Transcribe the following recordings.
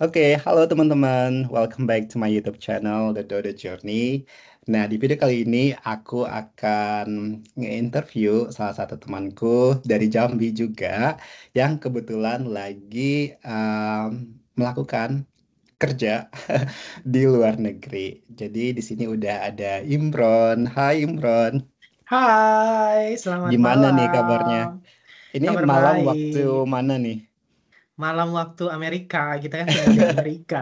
Oke, halo teman-teman. Welcome back to my YouTube channel, The Dodo Journey. Nah, di video kali ini aku akan nge-interview salah satu temanku dari Jambi juga yang kebetulan lagi melakukan kerja di luar negeri. Jadi di sini udah ada Imron. Hai Imron, Hai, selamat gimana nih kabarnya? malam. Ini Kabar malam waktu baik. mana nih? Malam waktu Amerika, kita kan tinggal di Amerika.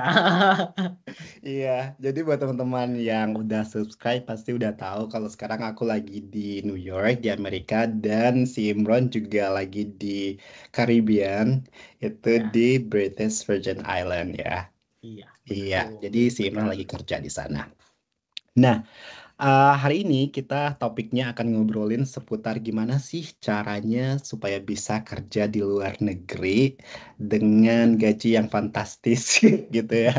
Iya, jadi buat teman-teman yang udah subscribe pasti udah tahu kalau sekarang aku lagi di New York di Amerika dan si Imron juga lagi di Caribbean, itu Ya, di British Virgin Island ya. iya, Iya, betul jadi si Imron lagi sekali. kerja di sana. Nah, hari ini kita topiknya akan ngobrolin seputar gimana sih caranya supaya bisa kerja di luar negeri dengan gaji yang fantastis gitu ya.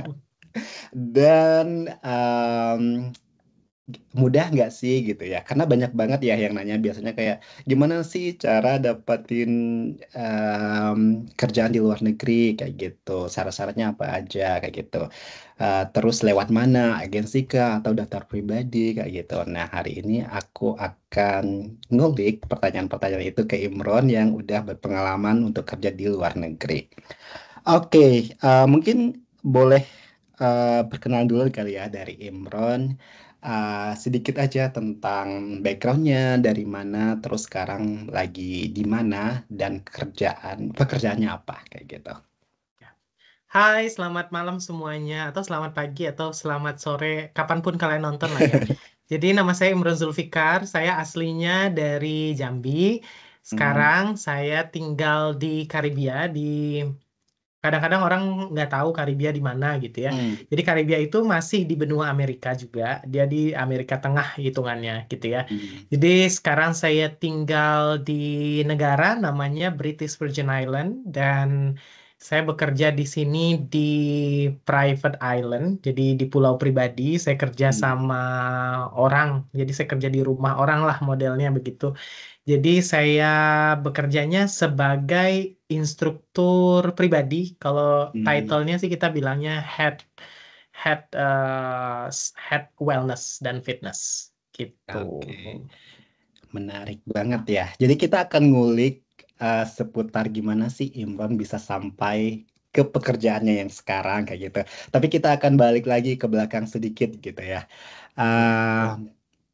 Dan mudah nggak sih gitu ya? Karena banyak banget ya yang nanya biasanya kayak gimana sih cara dapetin em, kerjaan di luar negeri kayak gitu. Syarat-syaratnya apa aja kayak gitu. Terus lewat mana? Agensi kah atau daftar pribadi kayak gitu. Nah, hari ini aku akan ngulik pertanyaan-pertanyaan itu ke Imron yang udah berpengalaman untuk kerja di luar negeri. Oke, mungkin boleh perkenalan dulu kali ya dari Imron. Sedikit aja tentang backgroundnya, dari mana, terus sekarang lagi di mana, dan pekerjaannya apa, kayak gitu. Ya. Hai, selamat malam semuanya, atau selamat pagi, atau selamat sore, kapanpun kalian nonton lah ya. Jadi nama saya Imron Zulfikar, saya aslinya dari Jambi. Hmm, Sekarang saya tinggal di Karibia, di kadang-kadang orang nggak tahu Karibia di mana gitu ya. hmm, Jadi Karibia itu masih di benua Amerika juga. Dia di Amerika Tengah hitungannya gitu ya. hmm, Jadi sekarang saya tinggal di negara namanya British Virgin Island dan saya bekerja di sini di private island. Jadi di pulau pribadi. Saya kerja hmm, sama orang. Jadi saya kerja di rumah orang lah modelnya begitu. Jadi saya bekerjanya sebagai instruktur pribadi. Kalau hmm. title-nya sih kita bilangnya head head wellness dan fitness gitu. Oke, menarik banget ya. Jadi kita akan ngulik seputar gimana sih Imron bisa sampai ke pekerjaannya yang sekarang kayak gitu. Tapi kita akan balik lagi ke belakang sedikit gitu ya. Ya. Ah,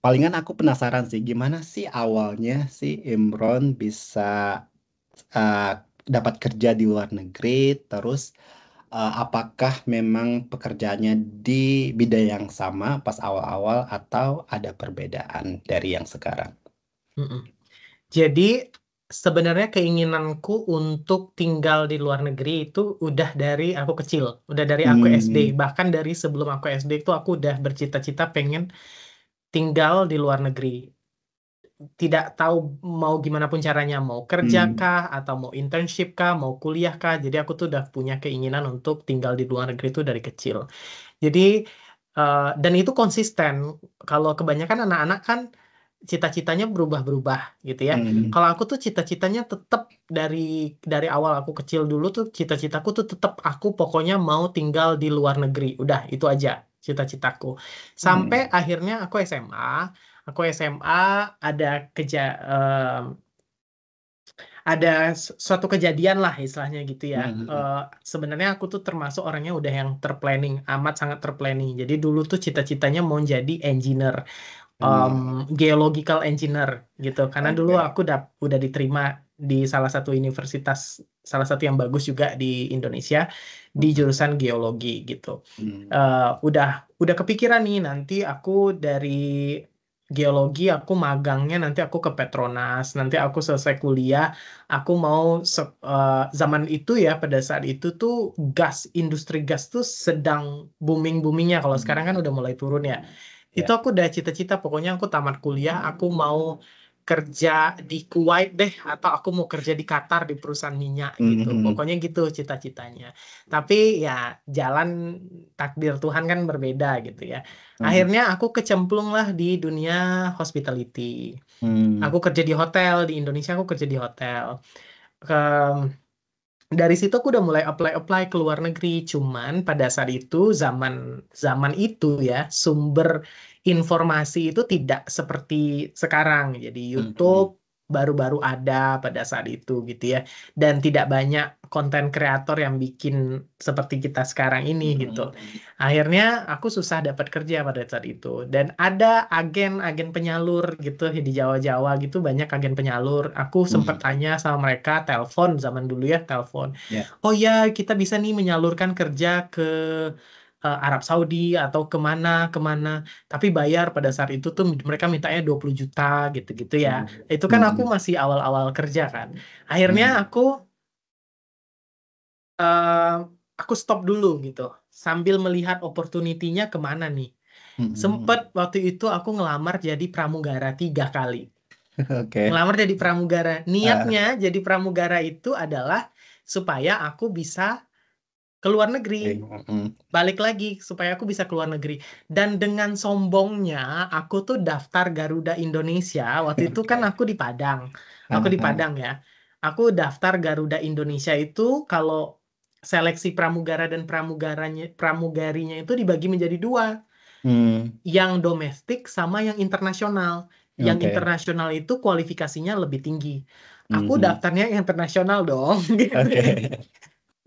Palingan aku penasaran sih, gimana sih awalnya si Imron bisa uh, dapat kerja di luar negeri, terus apakah memang pekerjaannya di bidang yang sama pas awal-awal atau ada perbedaan dari yang sekarang? Mm-mm. Jadi sebenarnya keinginanku untuk tinggal di luar negeri itu udah dari aku kecil, udah dari aku SD. Hmm, Bahkan dari sebelum aku SD itu aku udah bercita-cita pengen tinggal di luar negeri. Tidak tahu mau gimana pun caranya, mau kerja hmm, kah, atau mau internship kah, mau kuliah kah. Jadi aku tuh udah punya keinginan untuk tinggal di luar negeri itu dari kecil. Jadi, dan itu konsisten. Kalau kebanyakan anak-anak kan cita-citanya berubah-berubah gitu ya. hmm, Kalau aku tuh cita-citanya tetap dari dari awal aku kecil dulu tuh cita-citaku tuh tetap aku pokoknya mau tinggal di luar negeri. Udah, itu aja cita-citaku. Sampai hmm, akhirnya aku SMA. Aku SMA ada keja ada suatu kejadian lah istilahnya gitu ya. hmm, Eh, Sebenarnya aku tuh termasuk orangnya udah yang terplanning, amat sangat terplanning. Jadi dulu tuh cita-citanya mau jadi engineer, um, hmm. geological engineer gitu. Karena dulu Oke. aku udah diterima di salah satu universitas, salah satu yang bagus juga di Indonesia di Hmm, jurusan geologi gitu. hmm, Udah kepikiran nih nanti aku dari geologi aku magangnya nanti aku ke Petronas, nanti aku selesai kuliah, aku mau zaman itu ya pada saat itu tuh industri gas tuh sedang booming-boomingnya. Kalau sekarang kan hmm. udah mulai turun ya. Itu Ya. aku udah cita-cita pokoknya aku tamat kuliah aku mau kerja di Kuwait deh atau aku mau kerja di Qatar di perusahaan minyak Hmm, gitu. hmm, Pokoknya gitu cita-citanya. Tapi ya jalan takdir Tuhan kan berbeda gitu ya. hmm, Akhirnya aku kecemplung lah di dunia hospitality. hmm, Aku kerja di hotel di Indonesia, aku kerja di hotel. Ke, Dari situ aku udah mulai apply ke luar negeri. Cuman pada saat itu zaman zaman itu ya sumber informasi itu tidak seperti sekarang. Jadi Mhm. YouTube baru-baru ada pada saat itu gitu ya. Dan tidak banyak konten kreator yang bikin seperti kita sekarang ini gitu. Mhm. Akhirnya aku susah dapat kerja pada saat itu. Dan ada agen-agen penyalur gitu di Jawa-Jawa gitu, banyak agen penyalur. Aku sempat Mhm. tanya sama mereka, telepon zaman dulu ya, telepon. Ya. Oh ya, kita bisa nih menyalurkan kerja ke Arab Saudi atau kemana. Tapi bayar pada saat itu tuh mereka mintanya 20 juta gitu-gitu ya. Mhm. Itu kan aku Mhm. masih awal-awal kerja kan. Akhirnya Mhm. eh, aku stop dulu gitu. Sambil melihat opportunity-nya kemana nih. Sempet Mhm. waktu itu aku ngelamar jadi pramugara 3 kali. Oke. Ngelamar jadi pramugara. Ah. Niatnya jadi pramugara itu adalah supaya aku bisa ke luar negeri. Mhm. Balik lagi supaya aku bisa ke luar negeri. Dan dengan sombongnya aku tuh daftar Garuda Indonesia. Waktu itu kan Oke. aku di Padang. Aku Ah, di ah. Padang ya. Aku daftar Garuda Indonesia itu kalau seleksi pramugara dan pramugarinya itu dibagi menjadi dua, Hmm. yang domestik sama yang internasional. Yang Oke. internasional itu kualifikasinya lebih tinggi. Aku Mhm. daftarnya yang internasional dong, gitu. Oke.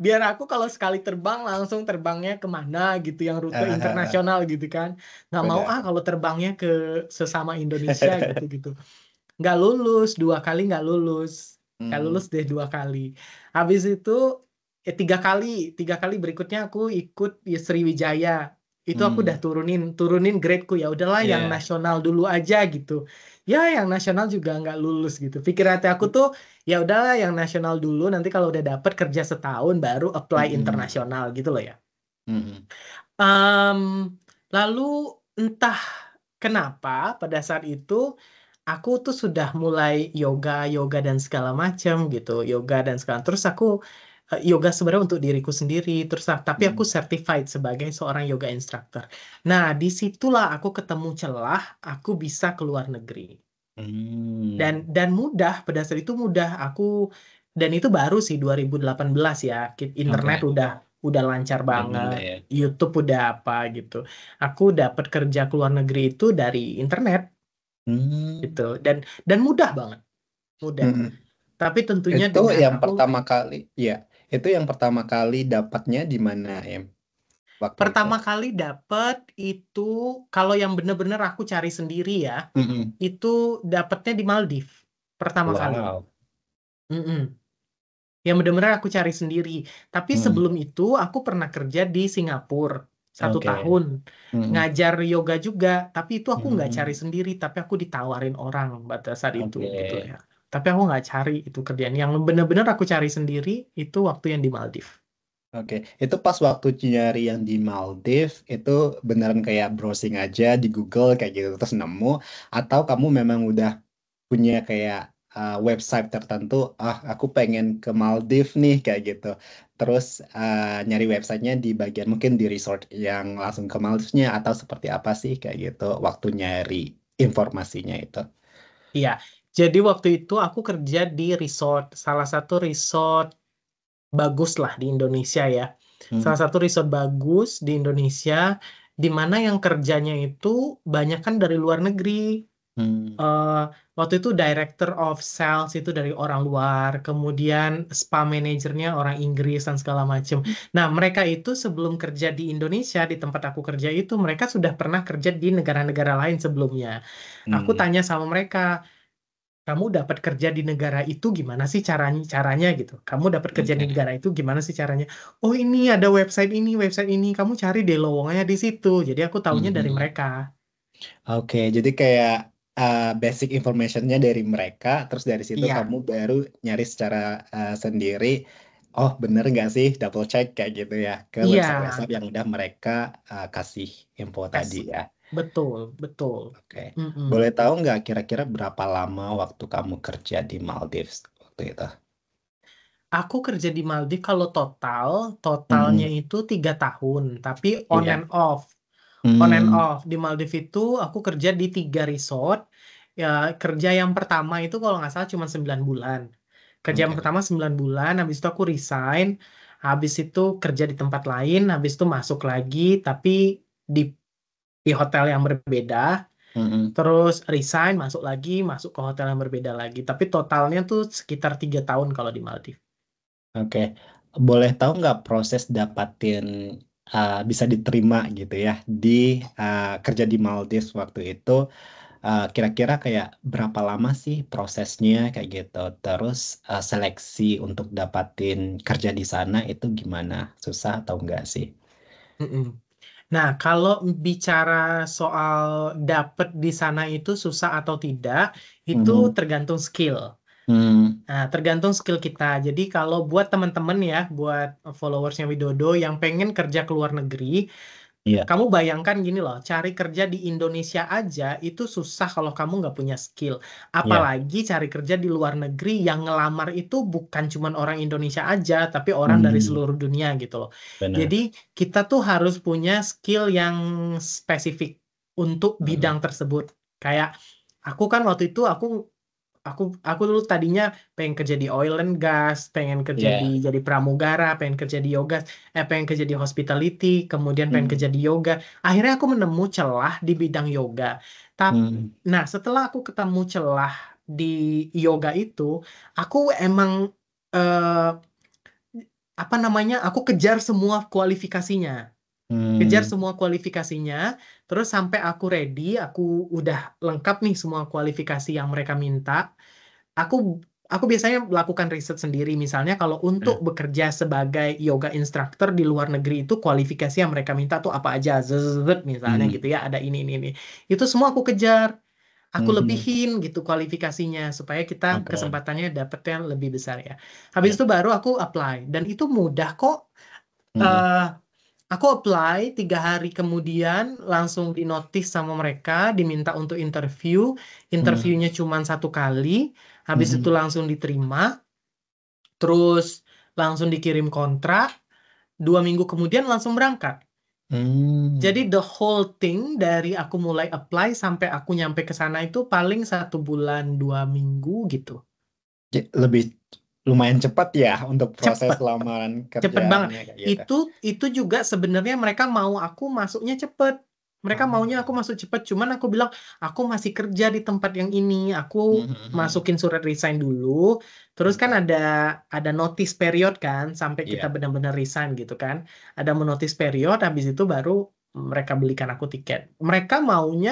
Biar aku kalau sekali terbang langsung terbangnya kemana gitu, yang rute Ah, ah, ah. internasional gitu kan. Nggak mau Benar. kalau terbangnya ke sesama Indonesia gitu-gitu. Nggak lulus, 2 kali nggak lulus. Nggak lulus Hmm. deh 2 kali. Habis itu 3 kali, 3 kali berikutnya aku ikut ya Sriwijaya. Itu aku udah Hmm. turunin gradeku, ya udahlah yang Iya. nasional dulu aja gitu. Ya yang nasional juga nggak lulus gitu. Pikir hati aku tuh ya udahlah yang nasional dulu, nanti kalau udah dapet kerja setahun baru apply Mhm. internasional gitu loh ya. Mhm. Em, Lalu entah kenapa pada saat itu aku tuh sudah mulai yoga dan segala macam gitu, yoga dan segala. Terus aku yoga sebenarnya untuk diriku sendiri. Tapi aku Mhm. certified sebagai seorang yoga instructor. Nah, disitulah aku ketemu celah, aku bisa ke luar negeri. Hmm. Dan mudah, pada saat itu mudah. Dan itu baru sih 2018 ya. Internet Oke. udah lancar Udah mulai banget. ya. YouTube udah apa gitu. Aku dapat kerja ke luar negeri itu dari internet Hmm. gitu. Dan mudah banget, mudah. Mhm. Tapi tentunya Itu dengan yang aku pertama kali, ya. Itu yang pertama kali dapatnya di mana, Em? Waktu itu. pertama kali dapat itu, kalau yang bener-bener aku cari sendiri ya, Mhm. itu dapatnya di Maldives pertama kali. Wow. Mm-mm. Yang benar-benar aku cari sendiri. Tapi Mhm. sebelum itu aku pernah kerja di Singapura satu Oke. tahun Mhm. ngajar yoga juga. Tapi itu aku nggak cari Hmm. sendiri, tapi aku ditawarin orang pada saat itu gitu Oke. ya. Tapi aku nggak cari itu kerjaan. Yang benar-benar aku cari sendiri itu waktu yang di Maldives. Oke, itu pas waktu nyari yang di Maldives itu beneran kayak browsing aja di Google kayak gitu terus nemu atau kamu memang udah punya kayak website tertentu, ah aku pengen ke Maldives nih kayak gitu. Terus nyari websitenya di bagian mungkin di resort yang langsung ke Maldivesnya atau seperti apa sih kayak gitu waktu nyari informasinya itu. Iya. Jadi waktu itu aku kerja di resort, salah satu resort bagus lah di Indonesia ya. Salah Hmm. satu resort bagus di Indonesia, di mana yang kerjanya itu banyak kan dari luar negeri. Hmm. eh Waktu itu director of sales itu dari orang luar, kemudian spa manajernya orang Inggris dan segala macam. Nah, mereka itu sebelum kerja di Indonesia, di tempat aku kerja itu, mereka sudah pernah kerja di negara-negara lain sebelumnya. Aku Hmm. tanya sama mereka, kamu dapat kerja di negara itu gimana sih caranya caranya gitu? Kamu dapat kerja di Oke. negara itu gimana sih caranya? Oh, ini ada website ini, kamu cari deh lowongannya di situ. Jadi aku taunya dari Hmm. mereka. Oke, jadi kayak basic informationnya dari mereka, terus dari situ kamu Iya, baru nyari secara sendiri, oh bener nggak sih, double check kayak gitu ya, ke iya, website-website yang udah mereka kasih info tadi kasih. ya. Betul, betul. Oke, Mm-mm. boleh tahu nggak kira-kira berapa lama waktu kamu kerja di Maldives waktu itu? Aku kerja di Maldives kalau totalnya Mm-mm. itu 3 tahun, tapi on and Iya. off. On and Hmm. off. Di Maldives itu aku kerja di 3 resort. Ya, kerja yang pertama itu kalau nggak salah cuma 9 bulan. Kerjaan Oke. pertama 9 bulan, habis itu aku resign, habis itu kerja di tempat lain, habis itu masuk lagi, tapi di hotel yang berbeda, Mm-mm. terus resign, masuk lagi, masuk ke hotel yang berbeda lagi. Tapi totalnya tuh sekitar 3 tahun kalau di Maldives. Oke. Boleh tahu nggak proses dapatin bisa diterima gitu ya di kerja di Maldives waktu itu kira-kira kayak berapa lama sih prosesnya kayak gitu. Terus seleksi untuk dapatin kerja di sana itu gimana? Susah atau enggak sih? Mm-mm. Nah, kalau bicara soal dapet di sana itu susah atau tidak, itu Mhm. tergantung skill. Hmm, Nah, tergantung skill kita. Jadi kalau buat teman-teman ya, buat followersnya Widodo yang pengen kerja ke luar negeri, iya, kamu bayangkan gini loh, cari kerja di Indonesia aja itu susah kalau kamu nggak punya skill. iya. Apalagi cari kerja di luar negeri yang ngelamar itu bukan cuman orang Indonesia aja, tapi orang dari Hmm, seluruh dunia gitu loh. Jadi benar. kita tuh harus punya skill yang spesifik untuk Mhm. bidang tersebut. Kayak aku kan waktu itu aku dulu tadinya pengen kerja di oil and gas, pengen kerja di Iya. jadi pramugara, pengen kerja di yoga, pengen kerja di hospitality, kemudian pengen Hmm, kerja di yoga. Akhirnya aku menemu celah di bidang yoga. Tapi, hmm, nah setelah aku ketemu celah di yoga itu, aku emang eh, apa namanya? Aku kejar semua kualifikasinya. Kejar hmm. semua kualifikasinya, terus sampai aku ready, aku udah lengkap nih semua kualifikasi yang mereka minta. Aku aku biasanya melakukan riset sendiri. Misalnya kalau untuk Nah, bekerja sebagai yoga instructor di luar negeri itu kualifikasi yang mereka minta tuh apa aja, zzzz, misalnya hmm, gitu ya, ada ini. Itu semua aku kejar, aku hmm, hmm. lebihin gitu kualifikasinya supaya kita Oke. kesempatannya dapetnya lebih besar ya. Habis Ya. itu baru aku apply dan itu mudah kok. Hmm, Eh, Aku apply 3 hari kemudian langsung di notice sama mereka, diminta untuk interview. hmm, Interviewnya cuma 1 kali, habis itu hmm, langsung diterima, terus langsung dikirim kontrak. 2 minggu kemudian langsung berangkat. Jadi hmm. the whole thing dari aku mulai apply sampai aku nyampe ke sana itu paling 1 bulan 2 minggu gitu. Lebih lumayan cepat ya untuk proses Cepet. lamaran Cepet banget. kerjaannya kayak gitu. Itu juga sebenarnya mereka mau aku masuknya cepet. Mereka Oh. maunya aku masuk cepet. Cuman aku bilang, aku masih kerja di tempat yang ini. Aku Hmm, hmm, hmm. masukin surat resign dulu. Terus kan Oke. ada notice period kan. Sampai kita Iya. benar-benar resign gitu kan. Ada notice period. Habis itu baru mereka belikan aku tiket. Mereka maunya,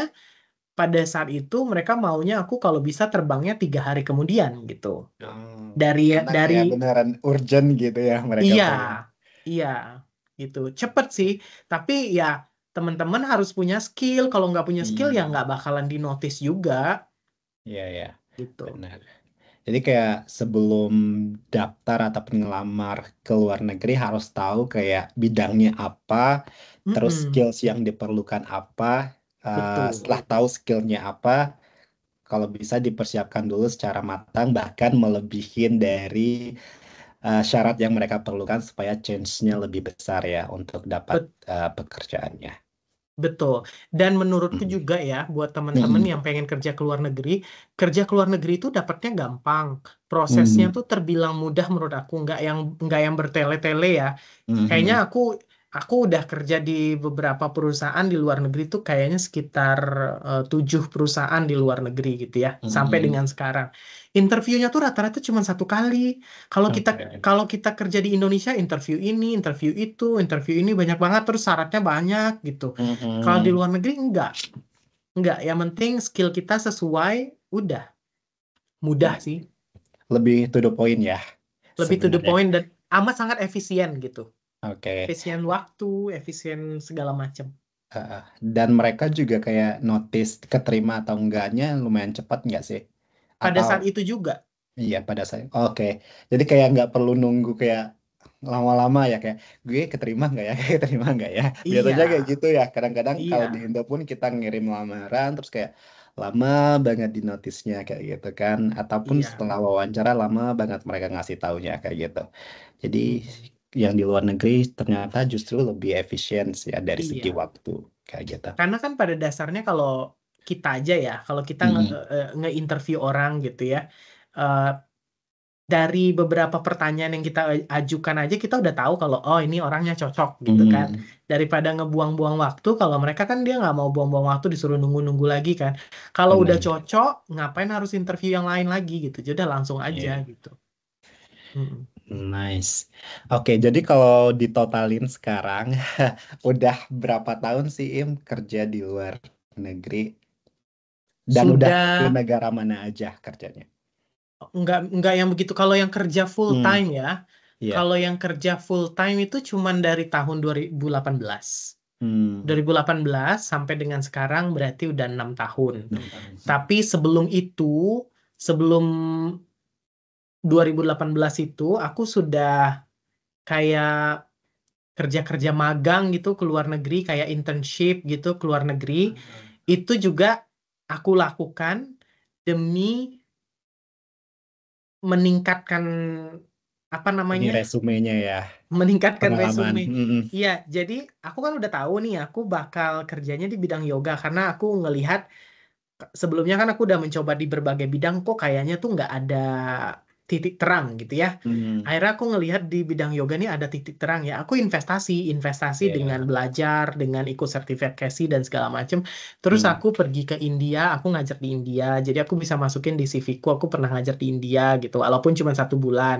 pada saat itu mereka maunya aku kalau bisa terbangnya 3 hari kemudian gitu. Oh. Dari Karena dari kayak beneran urgent gitu ya mereka Iya, pengen. iya, gitu. Cepet sih, tapi ya teman-teman harus punya skill. Kalau nggak punya skill ya Hmm. nggak bakalan di notice juga, Iya, ya. gitu. Benar. Jadi kayak sebelum daftar ataupun ngelamar ke luar negeri harus tahu kayak bidangnya apa, terus Mm-mm, skills yang diperlukan apa. betul, Setelah tahu skillnya apa, kalau bisa dipersiapkan dulu secara matang, bahkan melebihin dari syarat yang mereka perlukan supaya change-nya lebih besar ya untuk dapat bet- pekerjaannya. betul. Dan menurutku Mm. juga ya, buat teman-teman Mm-mm. yang pengen kerja ke luar negeri itu dapatnya gampang. Prosesnya Mm. tuh terbilang mudah menurut aku, nggak yang bertele-tele ya. Kayaknya Mhm. aku udah kerja di beberapa perusahaan di luar negeri tuh kayaknya sekitar 7 perusahaan di luar negeri gitu ya sampai Mhm. dengan sekarang. Interviewnya tuh rata-rata cuma 1 kali. Kalau kita Oke. kalau kita kerja di Indonesia, interview ini, interview ini banyak banget terus syaratnya banyak gitu. Kalau di Mhm. luar negeri enggak. Yang penting skill kita sesuai, udah mudah Ya, sih. lebih to the point ya Lebih to the sebenarnya. point dan amat sangat efisien gitu. Oke. Efisien waktu, efisien segala macam. Uh, dan mereka juga kayak notice keterima atau enggaknya lumayan cepat nggak sih? Pada Atau saat itu juga. iya pada saya. Oke. Jadi kayak nggak perlu nunggu kayak lama-lama ya kayak gue keterima nggak ya? Kayak keterima nggak ya? Iya, Biasanya kayak gitu ya. Kadang-kadang kalau di iya, Indo pun kita ngirim lamaran terus kayak lama banget di notisnya kayak gitu kan. Ataupun iya. setelah wawancara lama banget mereka ngasih taunya kayak gitu. Jadi Mm-mm. yang di luar negeri ternyata justru lebih efisien sih ya dari segi Iya. waktu kayak gitu. Karena kan pada dasarnya kalau kita aja ya, kalau kita Mm-mm. nge-interview orang gitu ya, eh, dari beberapa pertanyaan yang kita ajukan aja kita udah tahu kalau oh ini orangnya cocok gitu kan. Hmm, Daripada ngebuang-buang waktu, kalau mereka kan dia nggak mau buang-buang waktu disuruh nunggu-nunggu lagi kan. Kalau udah benar. cocok, ngapain harus interview yang lain lagi gitu. Jadi udah langsung aja Iya. gitu. Mm-mm. Nice. Oke, jadi kalau ditotalin sekarang, udah berapa tahun sih Im kerja di luar negeri dan udah ke Sudah negara mana aja kerjanya? nggak yang begitu. Kalau yang kerja full Hmm, time ya, iya. kalau yang kerja full time itu cuman dari tahun 2018. Hmm, 2018 sampai dengan sekarang berarti udah 6 tahun. 6 tahun. Tapi sebelum itu, sebelum 2018 itu, aku sudah kayak kerja-kerja magang gitu ke luar negeri, kayak internship gitu ke luar negeri. Itu juga aku lakukan demi meningkatkan apa Ini namanya? resumenya ya, Meningkatkan pengalaman. resume. Hmm, Iya, jadi aku kan udah tahu nih aku bakal kerjanya di bidang yoga karena aku ngelihat sebelumnya kan aku udah mencoba di berbagai bidang kok kayaknya tuh nggak ada titik terang gitu ya. hmm, Akhirnya aku ngelihat di bidang yoga nih ada titik terang ya. Aku investasi dengan ya. belajar, dengan ikut sertifikasi dan segala macem. Terus Hmm, aku pergi ke India, aku ngajar di India. Jadi aku bisa masukin di CV ku, aku pernah ngajar di India gitu, walaupun cuma 1 bulan.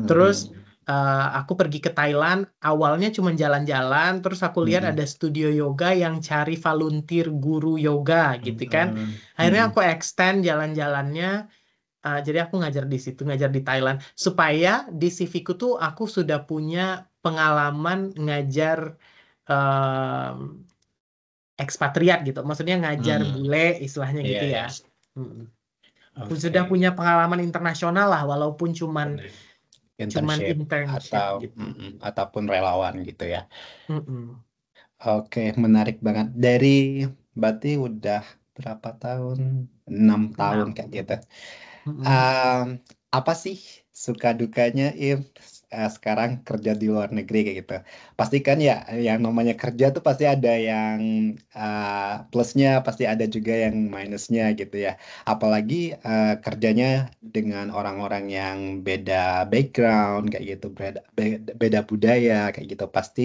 Terus hmm, aku pergi ke Thailand, awalnya cuma jalan-jalan, terus aku lihat hmm, ada studio yoga yang cari volunteer guru yoga gitu kan. hmm, Akhirnya hmm, aku extend jalan-jalannya. Jadi aku ngajar di situ, ngajar di Thailand, supaya di CV ku tuh aku sudah punya pengalaman ngajar em, ekspatriat gitu. Maksudnya ngajar hmm. bule, istilahnya Iya, gitu ya. ya. Mm. Sudah Oke. punya pengalaman internasional lah, walaupun cuman Internship internship atau gitu. ataupun relawan gitu ya. Mm-mm. Oke, menarik banget. Dari berarti udah berapa tahun? 6 tahun Enam. kayak gitu. Mm-mm. Um, apa sih suka dukanya Im sekarang kerja di luar negeri kayak gitu? Pasti kan ya yang namanya kerja tuh pasti ada yang plusnya, pasti ada juga yang minusnya gitu ya. Apalagi kerjanya dengan orang-orang yang beda background kayak gitu, beda budaya kayak gitu. Pasti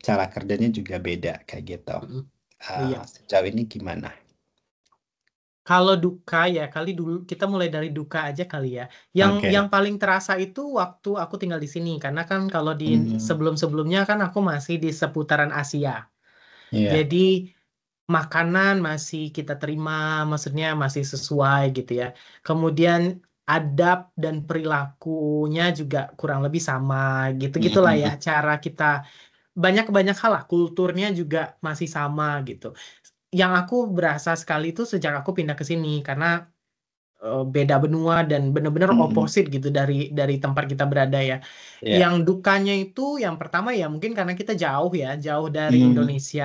cara kerjanya juga beda kayak gitu. Mm-mm. Iya. Sejauh ini gimana? Kalau duka ya kali dulu kita mulai dari duka aja kali ya. Yang Oke. paling terasa itu waktu aku tinggal di sini karena kan kalau di Hmm, sebelum-sebelumnya kan aku masih di seputaran Asia. iya. Jadi makanan masih kita terima, maksudnya masih sesuai gitu ya. Kemudian adab dan perilakunya juga kurang lebih sama gitu-gitulah ya. Cara kita banyak hal lah, kulturnya juga masih sama gitu. Yang aku berasa sekali itu sejak aku pindah ke sini karena beda benua dan benar-benar Mm-mm. opposite gitu dari tempat kita berada ya. Iya. Yang dukanya itu yang pertama ya mungkin karena kita jauh ya, jauh dari Hmm. Indonesia.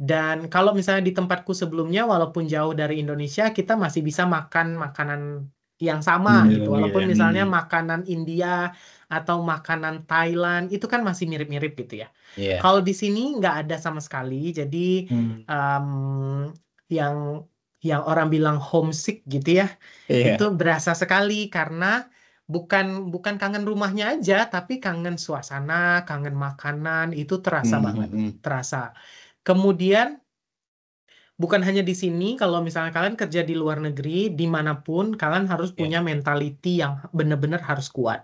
Dan kalau misalnya di tempatku sebelumnya walaupun jauh dari Indonesia, kita masih bisa makan makanan yang sama gitu. Walaupun Indonesia. misalnya makanan India atau makanan Thailand itu kan masih mirip-mirip gitu ya. Iya. Kalau di sini nggak ada sama sekali, jadi Hmm. em, yang orang bilang homesick gitu ya, itu Iya. berasa sekali karena bukan bukan kangen rumahnya aja, tapi kangen suasana, kangen makanan, itu terasa Hmm, banget, hmm, hmm. terasa. Kemudian bukan hanya di sini, kalau misalnya kalian kerja di luar negeri, dimanapun kalian harus Iya. punya mentality yang benar-benar harus kuat.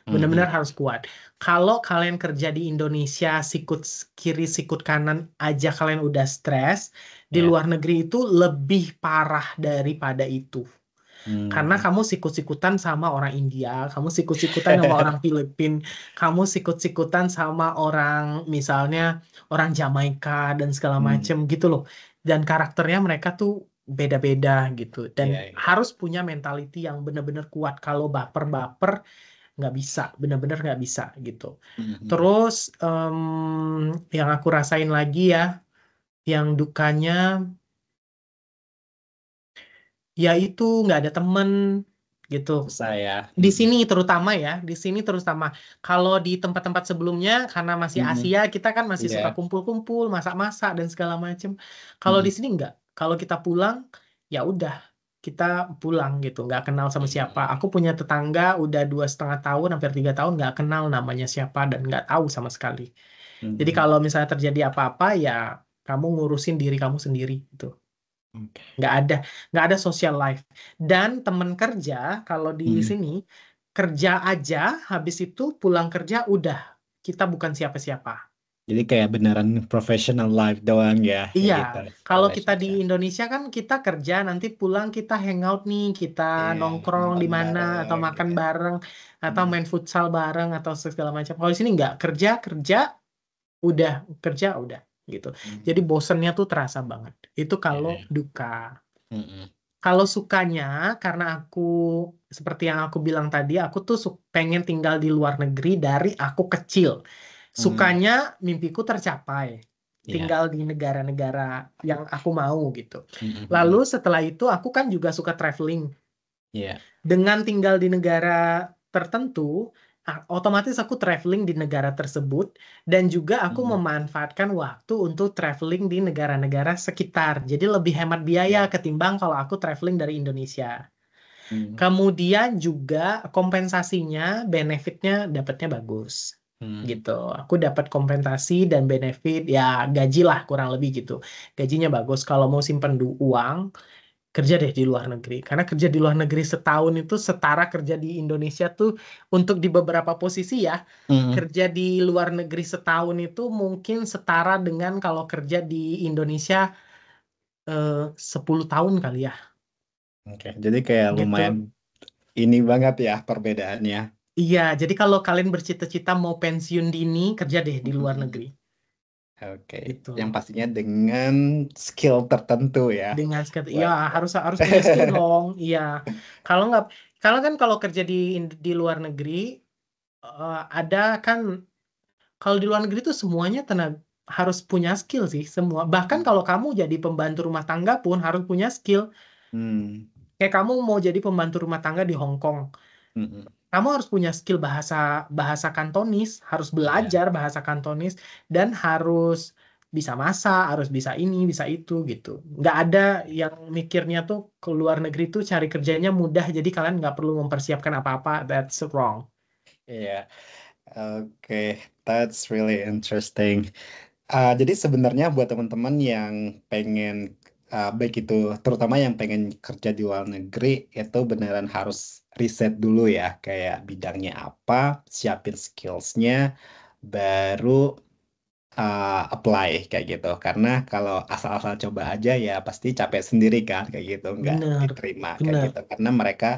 Hmm, Benar-benar hmm. harus kuat. Kalau kalian kerja di Indonesia, sikut kiri, sikut kanan aja kalian udah stres, di Iya. luar negeri itu lebih parah daripada itu. Karena Hmm. kamu sikut-sikutan sama orang India, kamu sikut-sikutan sama orang Filipina, kamu sikut-sikutan sama orang misalnya orang Jamaika dan segala Hmm. macem gitu loh. Dan karakternya mereka tuh beda-beda gitu. Dan Iya, iya. harus punya mentality yang benar-benar kuat. Kalau baper-baper nggak bisa, benar-benar nggak bisa gitu. Hmm, hmm. Terus yang aku rasain lagi ya, yang dukanya ya itu nggak ada temen gitu. Susah ya. Di Hmm, hmm. sini terutama ya, di sini terutama. Kalau di tempat-tempat sebelumnya, karena masih Hmm, hmm. Asia, kita kan masih suka Iya. kumpul-kumpul, masak-masak dan segala macem. Hmm, Kalau di hmm. sini enggak. Kalau kita pulang, ya udah. kita pulang gitu, nggak kenal sama siapa. Hmm. Aku punya tetangga udah 2,5 tahun, hampir 3 tahun nggak kenal namanya siapa dan nggak tahu sama sekali. Jadi Hmm. kalau misalnya terjadi apa-apa ya kamu ngurusin diri kamu sendiri gitu. Oke. Nggak ada nggak ada social life. Dan teman kerja kalau di Hmm. sini kerja aja, habis itu pulang kerja udah kita bukan siapa-siapa. Jadi kayak beneran professional life doang ya, kayak Iya, gitu. kalau kita di Relationship. Indonesia kan kita kerja nanti pulang kita hangout nih, kita Iya, nongkrong di nonton mana atau bareng makan gitu. bareng atau Hmm. main futsal bareng atau segala macam. Kalau di sini nggak kerja kerja udah kerja udah gitu. Jadi Hmm. bosennya tuh terasa banget. Itu kalau Iya. duka. Hmm. Kalau sukanya, karena aku seperti yang aku bilang tadi, aku tuh pengen tinggal di luar negeri dari aku kecil. Hmm. Sukanya mimpiku tercapai, Iya. tinggal di negara-negara yang aku mau gitu. Hmm. Lalu Hmm. setelah itu aku kan juga suka traveling. Iya. Dengan tinggal di negara tertentu, otomatis aku traveling di negara tersebut dan juga aku Hmm. memanfaatkan waktu untuk traveling di negara-negara sekitar. Jadi lebih hemat biaya Iya. ketimbang kalau aku traveling dari Indonesia. Hmm. Kemudian juga kompensasinya, benefitnya dapatnya bagus. Hmm. Gitu. Aku dapat kompensasi dan benefit, ya gaji lah kurang lebih gitu. Gajinya bagus. Kalau mau simpen uang, kerja deh di luar negeri. Karena kerja di luar negeri setahun itu setara kerja di Indonesia tuh untuk di beberapa posisi ya. Hmm. Kerja di luar negeri setahun itu mungkin setara dengan kalau kerja di Indonesia 10 tahun kali ya. Oke, jadi kayak lumayan Gitu. ini banget ya perbedaannya. Iya, jadi kalau kalian bercita-cita mau pensiun dini, kerja deh di luar Hmm. negeri. Oke, Gitu. yang pastinya dengan skill tertentu ya. Dengan skill, iya Buat harus harus punya skill dong. Iya. Kalau nggak, kalau kan kalau kerja di luar negeri ada kan kalau di luar negeri tuh semuanya harus punya skill sih semua. Bahkan kalau kamu jadi pembantu rumah tangga pun harus punya skill. Hmm. Kayak kamu mau jadi pembantu rumah tangga di Hong Kong, Hmm. kamu harus punya skill bahasa bahasa Kantonis, harus Iya. belajar bahasa Kantonis dan harus bisa masak, harus bisa ini, bisa itu gitu. Nggak ada yang mikirnya tuh ke luar negeri tuh cari kerjanya mudah, jadi kalian nggak perlu mempersiapkan apa-apa. That's wrong. Iya. Oke, that's really interesting. Jadi sebenarnya buat teman-teman yang pengen baik itu terutama yang pengen kerja di luar negeri itu beneran harus riset dulu ya kayak bidangnya apa, siapin skillsnya, baru apply kayak gitu. Karena kalau asal-asal coba aja ya pasti capek sendiri kan kayak gitu, nggak Bener, diterima kayak bener, gitu. Karena mereka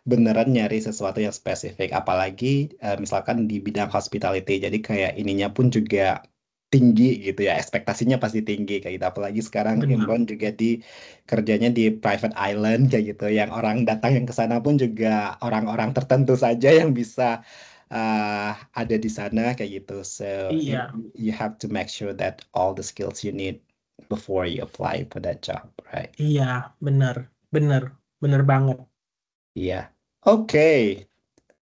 beneran nyari sesuatu yang spesifik, apalagi misalkan di bidang hospitality. Jadi kayak ininya pun juga tinggi gitu ya, ekspektasinya pasti tinggi kayak gitu. Apalagi sekarang bener. Imron juga di kerjanya di private island kayak gitu, yang orang datang yang ke sana pun juga orang-orang tertentu saja yang bisa ada di sana kayak gitu. So Iya, you have to make sure that all the skills you need before you apply for that job, right? iya, bener, bener, bener banget. Iya. Oke.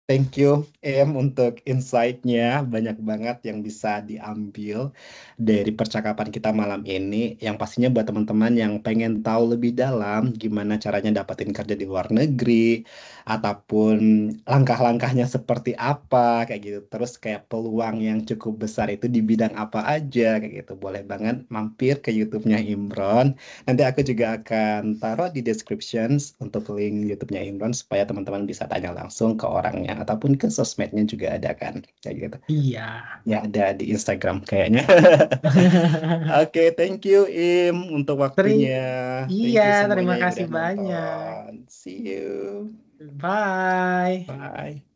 Thank you, Em, untuk insight-nya. Banyak banget yang bisa diambil dari percakapan kita malam ini. Yang pastinya buat teman-teman yang pengen tahu lebih dalam gimana caranya dapetin kerja di luar negeri, ataupun langkah-langkahnya seperti apa, kayak gitu. Terus kayak peluang yang cukup besar itu di bidang apa aja, kayak gitu. Boleh banget mampir ke YouTube-nya Imron. Nanti aku juga akan taruh di descriptions untuk link YouTube-nya Imron supaya teman-teman bisa tanya langsung ke orangnya ataupun ke sosmednya juga ada kan kayak gitu. Iya. Ya ada di Instagram kayaknya. Oke, thank you Im untuk Teri- waktunya. Thank iya, you semuanya terima yang kasih udah banyak. nonton. See you. Bye. Bye.